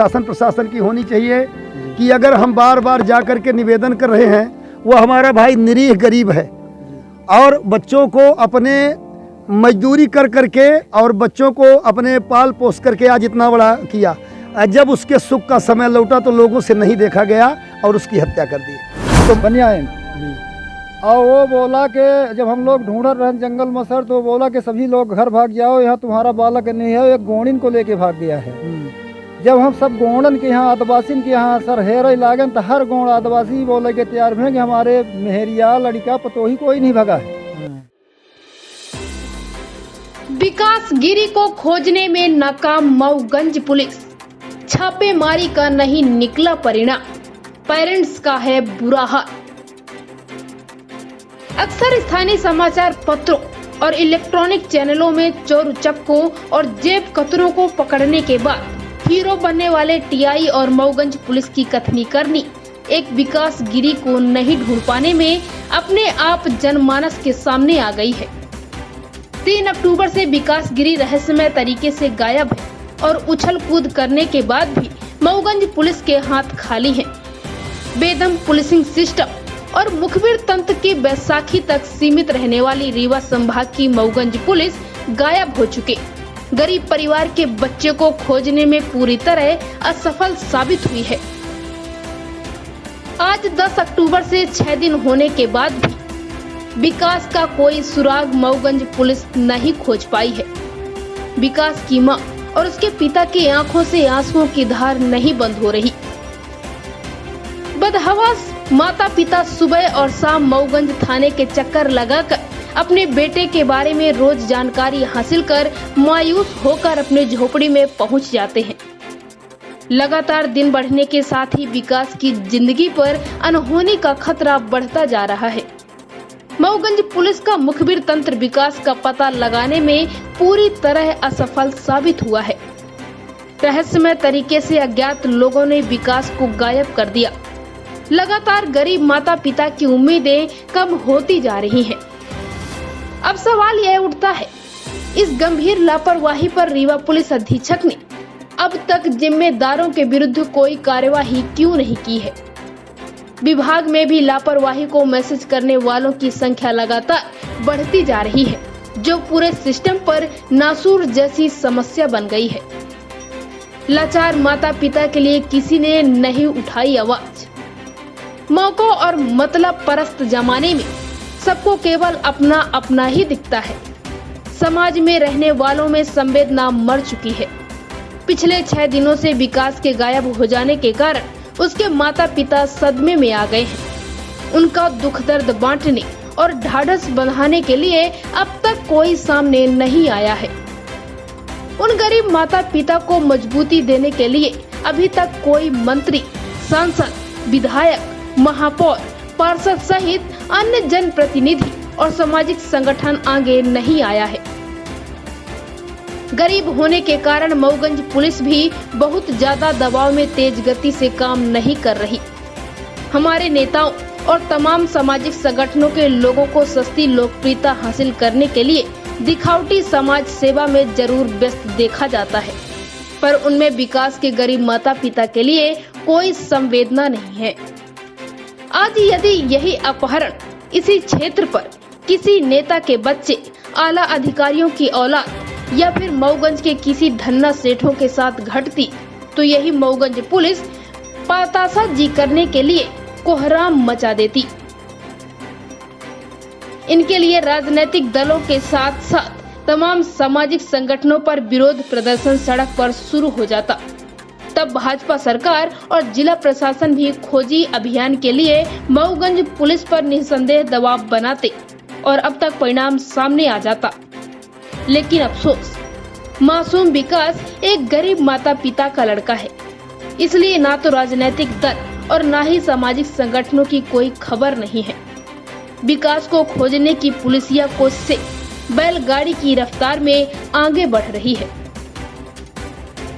शासन प्रशासन की होनी चाहिए कि अगर हम बार बार जा कर के निवेदन कर रहे हैं, वो हमारा भाई निरीह गरीब है और बच्चों को अपने मजदूरी कर करके और बच्चों को अपने पाल पोस करके आज इतना बड़ा किया, जब उसके सुख का समय लौटा तो लोगों से नहीं देखा गया और उसकी हत्या कर दी। तो बनियान और वो बोला कि जब हम लोग ढूंढ रहे जंगल में सर, तो बोला कि सभी लोग घर भाग जाओ, यहाँ तुम्हारा बालक नहीं है, एक गोंडिन को लेके भाग गया है। जब हम सब गोंडन के यहाँ आदिवासी के यहाँ सर हेर लागन तो हर गोंड आदिवासी बोले के तैयार हैं कि हमारे मेहरिया लड़का पतोही कोई नहीं भगा है। विकास गिरी को खोजने में नाकाम मऊगंज पुलिस, छापेमारी का नहीं निकला परिणाम, पेरेंट्स का है बुरा हाल। अक्सर स्थानीय समाचार पत्रों और इलेक्ट्रॉनिक चैनलों में चोर उचक्कों और जेब कतरों को पकड़ने के बाद हीरो बनने वाले टीआई और मऊगंज पुलिस की कथनी करनी एक विकास गिरी को नहीं ढूंढ पाने में अपने आप जनमानस के सामने आ गई है। 3 अक्टूबर से विकास गिरी रहस्यमय तरीके से गायब है और उछल कूद करने के बाद भी मऊगंज पुलिस के हाथ खाली हैं। बेदम पुलिसिंग सिस्टम और मुखबिर तंत्र की बैसाखी तक सीमित रहने वाली रीवा संभाग की मऊगंज पुलिस गायब हो चुके गरीब परिवार के बच्चे को खोजने में पूरी तरह असफल साबित हुई है। आज 10 अक्टूबर से 6 दिन होने के बाद भी विकास का कोई सुराग मऊगंज पुलिस नहीं खोज पाई है। विकास की मां और उसके पिता की आंखों से आंसुओं की धार नहीं बंद हो रही। बदहवास माता पिता सुबह और शाम मऊगंज थाने के चक्कर लगाकर अपने बेटे के बारे में रोज जानकारी हासिल कर मायूस होकर अपने झोपड़ी में पहुंच जाते हैं। लगातार दिन बढ़ने के साथ ही विकास की जिंदगी पर अनहोनी का खतरा बढ़ता जा रहा है। मऊगंज पुलिस का मुखबिर तंत्र विकास का पता लगाने में पूरी तरह असफल साबित हुआ है। रहस्यमय तरीके से अज्ञात लोगों ने विकास को गायब कर दिया। लगातार गरीब माता पिता की उम्मीदें कम होती जा रही हैं। अब सवाल यह उठता है, इस गंभीर लापरवाही पर रीवा पुलिस अधीक्षक ने अब तक जिम्मेदारों के विरुद्ध कोई कार्यवाही क्यों नहीं की है? विभाग में भी लापरवाही को मैसेज करने वालों की संख्या लगातार बढ़ती जा रही है, जो पूरे सिस्टम पर नासूर जैसी समस्या बन गई है। लाचार माता पिता के लिए किसी ने नहीं उठाई आवाज। मौकों और मतलब परस्त जमाने में सबको केवल अपना अपना ही दिखता है। समाज में रहने वालों में संवेदना मर चुकी है। पिछले 6 दिनों से विकास के गायब हो जाने के कारण उसके माता पिता सदमे में आ गए हैं। उनका दुख दर्द बांटने और ढाढ़स बंधाने के लिए अब तक कोई सामने नहीं आया है। उन गरीब माता पिता को मजबूती देने के लिए अभी तक कोई मंत्री, सांसद, विधायक, महापौर, पार्षद सहित अन्य जनप्रतिनिधि और सामाजिक संगठन आगे नहीं आया है। गरीब होने के कारण मऊगंज पुलिस भी बहुत ज्यादा दबाव में तेज गति से काम नहीं कर रही। हमारे नेताओं और तमाम सामाजिक संगठनों के लोगों को सस्ती लोकप्रियता हासिल करने के लिए दिखावटी समाज सेवा में जरूर व्यस्त देखा जाता है, पर उनमें विकास के गरीब माता पिता के लिए कोई संवेदना नहीं है। आज यदि यही अपहरण इसी क्षेत्र पर किसी नेता के बच्चे, आला अधिकारियों की औलाद या फिर मऊगंज के किसी धन्ना सेठों के साथ घटती, तो यही मऊगंज पुलिस पाताशा जी करने के लिए कोहराम मचा देती। इनके लिए राजनीतिक दलों के साथ साथ तमाम सामाजिक संगठनों पर विरोध प्रदर्शन सड़क पर शुरू हो जाता। तब भाजपा सरकार और जिला प्रशासन भी खोजी अभियान के लिए मऊगंज पुलिस पर निसंदेह दबाव बनाते और अब तक परिणाम सामने आ जाता। लेकिन अफसोस, मासूम विकास एक गरीब माता पिता का लड़का है, इसलिए ना तो राजनीतिक दल और ना ही सामाजिक संगठनों की कोई खबर नहीं है। विकास को खोजने की पुलिसिया कोशिशें बैलगाड़ी की रफ्तार में आगे बढ़ रही है।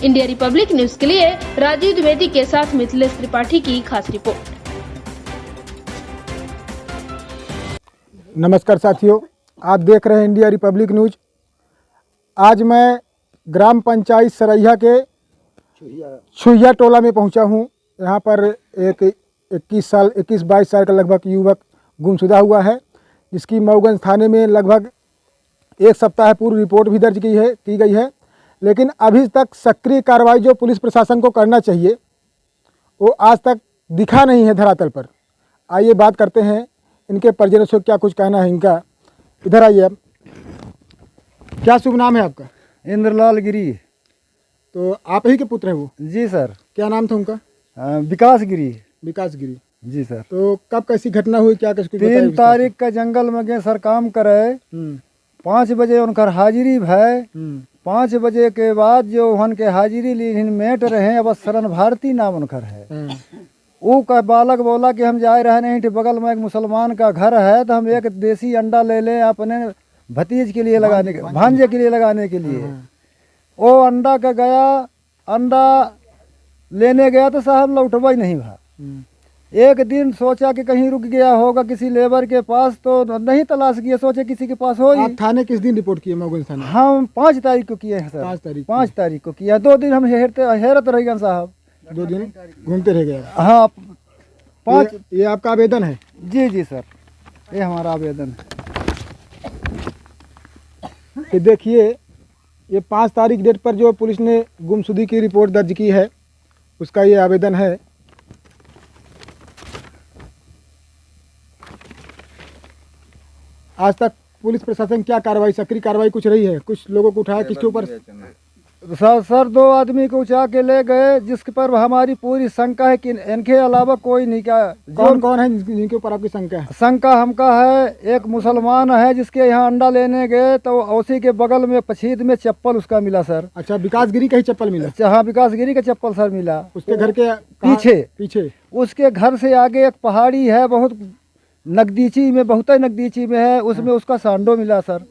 इंडिया रिपब्लिक न्यूज के लिए राजीव द्विवेदी के साथ मिथिलेश त्रिपाठी की खास रिपोर्ट। नमस्कार साथियों, आप देख रहे हैं इंडिया रिपब्लिक न्यूज। आज मैं ग्राम पंचायत सरैया के छुहिया टोला में पहुंचा हूं। यहाँ पर एक 21-22 साल का लगभग युवक गुमशुदा हुआ है, जिसकी मऊगंज थाने में लगभग 1 सप्ताह पूर्व रिपोर्ट भी दर्ज की गई है, लेकिन अभी तक सक्रिय कार्रवाई जो पुलिस प्रशासन को करना चाहिए वो आज तक दिखा नहीं है धरातल पर। आइए बात करते हैं इनके परिजनों से, क्या कुछ कहना है इनका। इधर आइए आप। क्या शुभ नाम है आपका? इंद्रलाल गिरी। तो आप ही के पुत्र हैं वो? जी सर। क्या नाम था उनका? विकास गिरी। विकास गिरी। जी सर। तो कब कैसी घटना हुई, क्या कुछ 3 तारीख का जंगल में गए सर काम करे। 5 बजे उनकर हाजिरी भय। 5 बजे के बाद जो उन के हाजिरी ली मेट रहे, अब शरण भारती नाम उनकर है। वो का बालक बोला कि हम जाए रहे नहीं, बगल में एक मुसलमान का घर है, तो हम एक देसी अंडा ले लें अपने भतीज के लिए लगाने के, भांजे के लिए लगाने के लिए। वो अंडा का गया, अंडा लेने गया तो साहब लौटवा ही नहीं भा। एक दिन सोचा कि कहीं रुक गया होगा किसी लेबर के पास, तो नहीं तलाश किया, सोचे किसी के पास हो। आप थाने किस दिन रिपोर्ट किए मऊगंज थाने? हम 5 तारीख को किए हैं सर। 5 तारीख को किया। 2 दिन हम हैरत रह गए साहब। 2 दिन घूमते रह गए। हाँ 5। ये आपका आवेदन है? जी जी सर, ये हमारा आवेदन है। ये देखिए, ये 5 तारीख डेट पर जो पुलिस ने गुमशुदगी की रिपोर्ट दर्ज की है, उसका ये आवेदन है। आज तक पुलिस प्रशासन क्या कार्रवाई, सक्रिय कार्रवाई कुछ रही है? कुछ लोगों को उठाया, किसके ऊपर? सर 2 आदमी को उठा के ले गए, जिस पर हमारी पूरी शंका है कि इनके अलावा कोई नहीं। क्या कौन है जिनके ऊपर आपकी शंका है? शंका हमका है, एक मुसलमान है जिसके यहाँ अंडा लेने गए, तो उसी के बगल में पछीद में चप्पल उसका मिला सर। अच्छा, विकास गिरी का ही चप्पल मिला? हाँ, विकास गिरी का चप्पल सर मिला। उसके घर के पीछे उसके घर से आगे एक पहाड़ी है, बहुत नगदीची में, बहुत ही नगदीची में है, उसमें उसका सांडो मिला सर।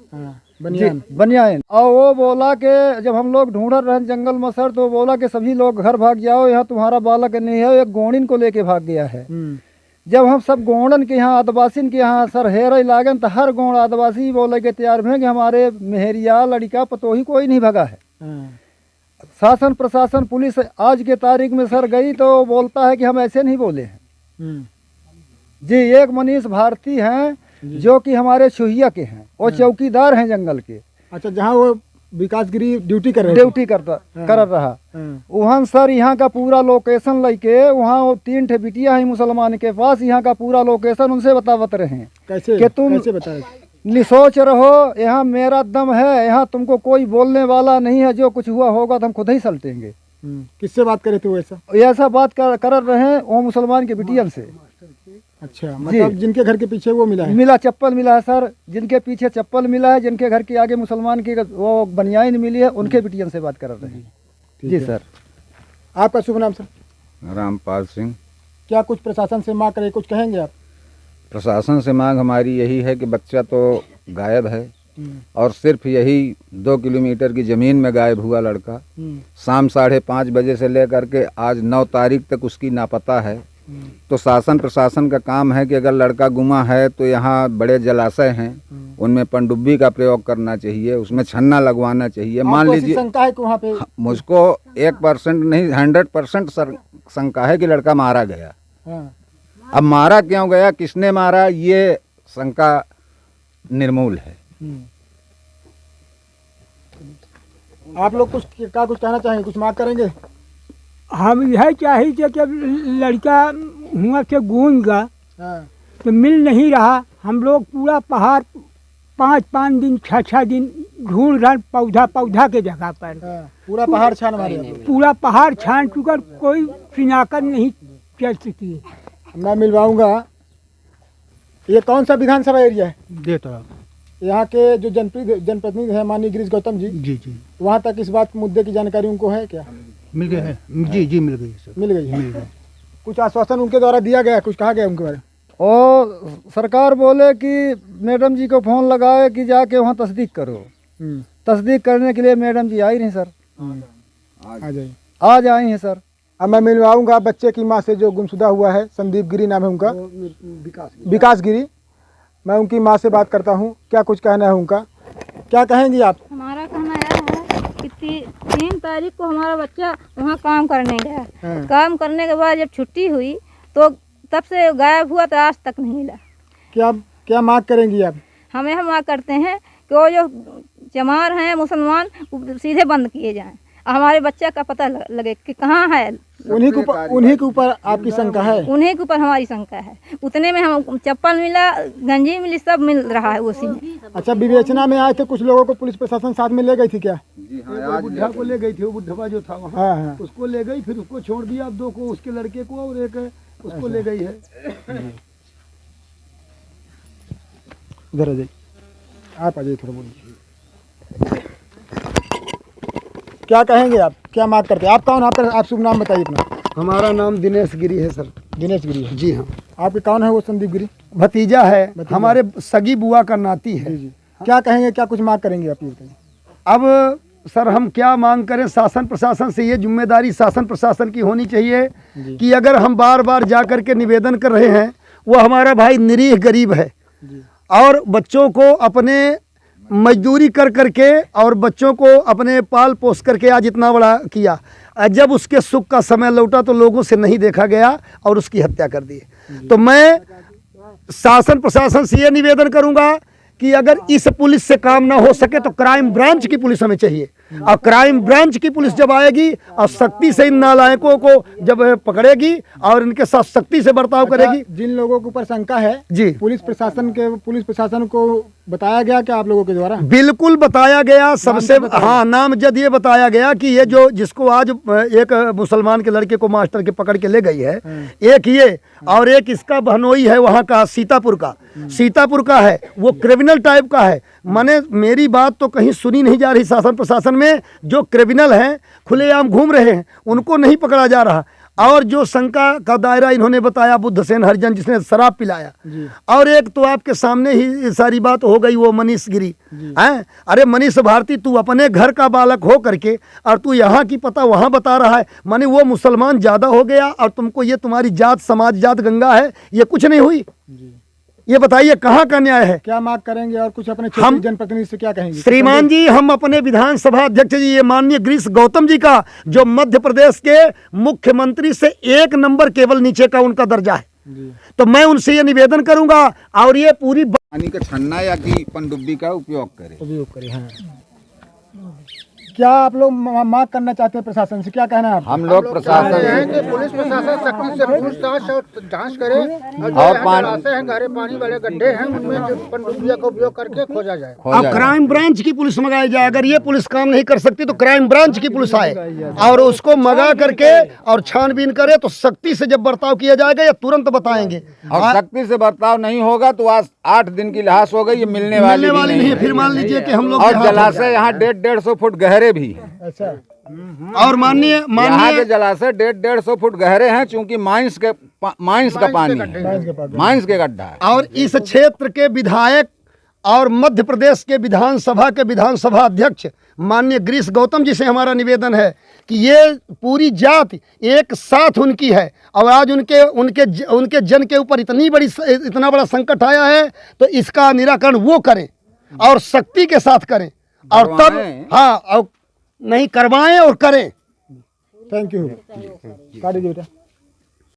बनियान। और वो बोला कि जब हम लोग ढूंढ रहे जंगल में सर, तो बोला कि सभी लोग घर भाग जाओ, यहाँ तुम्हारा बालक नहीं है। एक गोणिन को लेके भाग गया है। जब हम सब गोंडन के यहाँ, आदिवासी के यहाँ सर हेर लागन, तो हर गोंड आदिवासी बोले के तैयार हैं कि हमारे मेहरिया लड़का पतोही कोई नहीं भगा है। शासन प्रशासन पुलिस आज के तारीख में सर गई तो बोलता है कि हम ऐसे नहीं बोले हैं। जी, एक मनीष भारती हैं जो कि हमारे छुहिया के हैं, वो चौकीदार हैं जंगल के। अच्छा, जहाँ वो विकास गिरी ड्यूटी कर रहा वहाँ सर यहाँ का पूरा लोकेशन लेके, वहाँ 3 ठे बिटिया है मुसलमान के पास, यहाँ का पूरा लोकेशन उनसे बतावत रहे हैं। कैसे कि तुम कैसे बता रहे? निसोच रहो, यहाँ मेरा दम है, यहाँ तुमको कोई बोलने वाला नहीं है, जो कुछ हुआ होगा तो हम खुद ही सलटेंगे। किससे बात करे थे वो? ऐसा बात कर रहे हैं वो मुसलमान के बिटियन से। अच्छा, मतलब जिनके घर के पीछे वो मिला है? मिला, चप्पल मिला है सर, जिनके पीछे चप्पल मिला है, जिनके घर के आगे मुसलमान की वो बनियान मिली है, उनके बिटियन से बात कर रहे हैं। जी सर। आपका शुभ नाम सर? रामपाल सिंह। क्या कुछ प्रशासन से मांग करे, कुछ कहेंगे आप? प्रशासन से मांग हमारी यही है कि बच्चा तो गायब है, और सिर्फ यही 2 किलोमीटर की ज़मीन में गायब हुआ लड़का। शाम 5:30 बजे से लेकर के आज 9 तारीख तक उसकी नापता है। तो शासन प्रशासन का काम है कि अगर लड़का गुमा है तो यहाँ बड़े जलाशय हैं, उनमें पनडुब्बी का प्रयोग करना चाहिए, उसमें छन्ना लगवाना चाहिए। मान लीजिए शंका है कि वहाँ पे? मुझको 1% नहीं 100% शंका है कि लड़का मारा गया। अब मारा क्यों गया, किसने मारा, ये शंका निर्मूल है। आप लोग कुछ कहना चाहेंगे, कुछ मांग करेंगे? हम यह चाहिए कि जब लड़का हुआ से गूंज गया तो मिल नहीं रहा। हम लोग पूरा पहाड़ 5-5 दिन 6-6 दिन ढूंढ रहे, पौधा के जगह पर। पूरा पहाड़ छान मारे? पूरा पहाड़ छान चुका, कोई शिनाख्त नहीं चल सकी। मैं मिलवाऊंगा। ये कौन सा विधानसभा एरिया है? देता यहाँ के जो जनप्रतिनिधि है माननीय गिरीश गौतम जी, जी वहाँ तक इस बात मुद्दे की जानकारी उनको है क्या? मिल गए हैं? जी मिल गई सर। मिल गई। कुछ आश्वासन उनके द्वारा दिया गया, कुछ कहा गया उनके बारे में? और सरकार बोले कि मैडम जी को फोन लगाए कि जाके वहाँ तस्दीक करो। तस्दीक करने के लिए मैडम जी आई नहीं सर। आज आई हैं सर। अब मैं मिलवाऊंगा बच्चे की माँ से जो गुमशुदा हुआ है, संदीप गिरी नाम है उनका, विकास गिरी। मैं उनकी माँ से बात करता हूँ, क्या कुछ कहना है उनका, क्या कहेंगी आप? हमारा कहना यह है कि 3 तारीख को हमारा बच्चा वहाँ काम करने गया। काम करने के बाद जब छुट्टी हुई तो तब से गायब हुआ तो आज तक नहीं मिला। क्या मांग करेंगी आप? हम यह मांग करते हैं कि वो जो चमार हैं मुसलमान सीधे बंद किए जाएं और हमारे बच्चे का पता लगे कि कहाँ है। उन्हीं के ऊपर आपकी शंका है? उन्हीं के ऊपर हमारी शंका है। उतने में हम चप्पल मिला, गंजी मिली, सब मिल रहा है उसी में। अच्छा, विवेचना में आए थे कुछ लोगों को पुलिस प्रशासन साथ में ले गई थी क्या? जी हाँ, बुढ़ा को ले गई थी, वो बुढ़वा जो था वहाँ, हाँ। उसको ले गई, फिर उसको छोड़ दिया, 2 को, उसके लड़के को और एक उसको ले गई है। इधर आ जाइए, आप आ जाइए, थोड़ा बोलिए। क्या कहेंगे आप, क्या मांग करते हैं? आप कौन? आप शुभ नाम बताइए अपना। हमारा नाम दिनेश गिरी है सर। दिनेश गिरी है? जी हाँ। आपके कौन है वो संदीप गिरी? भतीजा है, हमारे सगी बुआ का नाती है। जी। क्या कहेंगे, क्या कुछ मांग करेंगे आप, ये बताइए। अब सर हम क्या मांग करें? शासन प्रशासन से ये जिम्मेदारी शासन प्रशासन की होनी चाहिए कि अगर हम बार बार जा कर के निवेदन कर रहे हैं, वो हमारा भाई निरीह गरीब है और बच्चों को अपने मजदूरी कर करके और बच्चों को अपने पाल पोस करके आज इतना बड़ा किया, जब उसके सुख का समय लौटा तो लोगों से नहीं देखा गया और उसकी हत्या कर दी। तो मैं शासन प्रशासन से ये निवेदन करूंगा कि अगर इस पुलिस से काम ना हो सके तो क्राइम ब्रांच की पुलिस हमें चाहिए, और क्राइम ब्रांच की पुलिस जब आएगी और सख्ती से इन नालायकों को जब पकड़ेगी और इनके साथ सख्ती से बर्ताव करेगी। जिन लोगों के ऊपर शंका है जी, पुलिस प्रशासन को बताया गया क्या आप लोगों के द्वारा? बिल्कुल बताया गया सबसे। हाँ, नामजद ये बताया गया कि ये जो जिसको आज एक मुसलमान के लड़के को मास्टर के पकड़ के ले गई है, एक ये और एक इसका बहनोई है वहाँ का सीतापुर का है, वो क्रिमिनल टाइप का है। माने मेरी बात तो कहीं सुनी नहीं जा रही शासन प्रशासन में। जो क्रिमिनल हैं खुलेआम घूम रहे हैं उनको नहीं पकड़ा जा रहा, और जो शंका का दायरा इन्होंने बताया बुद्धसेन हरिजन जिसने शराब पिलाया, और एक तो आपके सामने ही सारी बात हो गई वो मनीष गिरी हैं। अरे मनीष भारती, तू अपने घर का बालक हो करके और तू यहाँ की पता वहाँ बता रहा है, माने वो मुसलमान ज़्यादा हो गया और तुमको ये तुम्हारी जात समाज जात गंगा है, ये कुछ नहीं हुई। ये बताइए कहाँ का न्याय है? क्या मांग करेंगे और कुछ अपने क्षेत्रीय जनप्रतिनिधि से क्या कहेंगे? श्रीमान जी, हम अपने विधानसभा अध्यक्ष जी ये माननीय गिरीश गौतम जी का, जो मध्य प्रदेश के मुख्यमंत्री से 1 नंबर केवल नीचे का उनका दर्जा है, तो मैं उनसे ये निवेदन करूंगा और ये पूरी पानी का छन्ना या कि पनडुब्बी का उपयोग करें। हाँ। क्या आप लोग मांग करना चाहते हैं प्रशासन से, क्या कहना है आप? हम लोग प्रशासन पुलिस प्रशासन सख्ती से पूछताछ और जांच करे और गहरे पानी वाले गड्ढे हैं उनमें जो पनडुब्बियों का उपयोग करके खोजा जाए। अब क्राइम ब्रांच की पुलिस मंगाई जाए। अगर ये पुलिस काम नहीं कर सकती तो क्राइम ब्रांच की पुलिस आए और उसको मंगा करके और छानबीन करे, तो सख्ती से जब बर्ताव किया जाएगा या तुरंत बताएंगे। और सख्ती से बर्ताव नहीं होगा तो आज 8 दिन की लाश हो गई, ये मिलने वाली नहीं है। फिर मान लीजिए कि हम लोग और जलाशय यहाँ 150-150 फुट गहरे भी हैं। अच्छा। और माननीय यहाँ के जलाशय 150-150 फुट गहरे हैं, चूंकि माइंस का पानी है, माइंस के गड्ढा है। और इस क्षेत्र के विधायक और मध्य प्रदेश के विधानसभा अध्यक्ष माननीय गिरीश गौतम जी से हमारा निवेदन है कि ये पूरी जात एक साथ उनकी है, और आज उनके जन के ऊपर इतना बड़ा संकट आया है, तो इसका निराकरण वो करें और सख्ती के साथ करें, और तब हाँ, और नहीं करवाएं और करें। Thank you.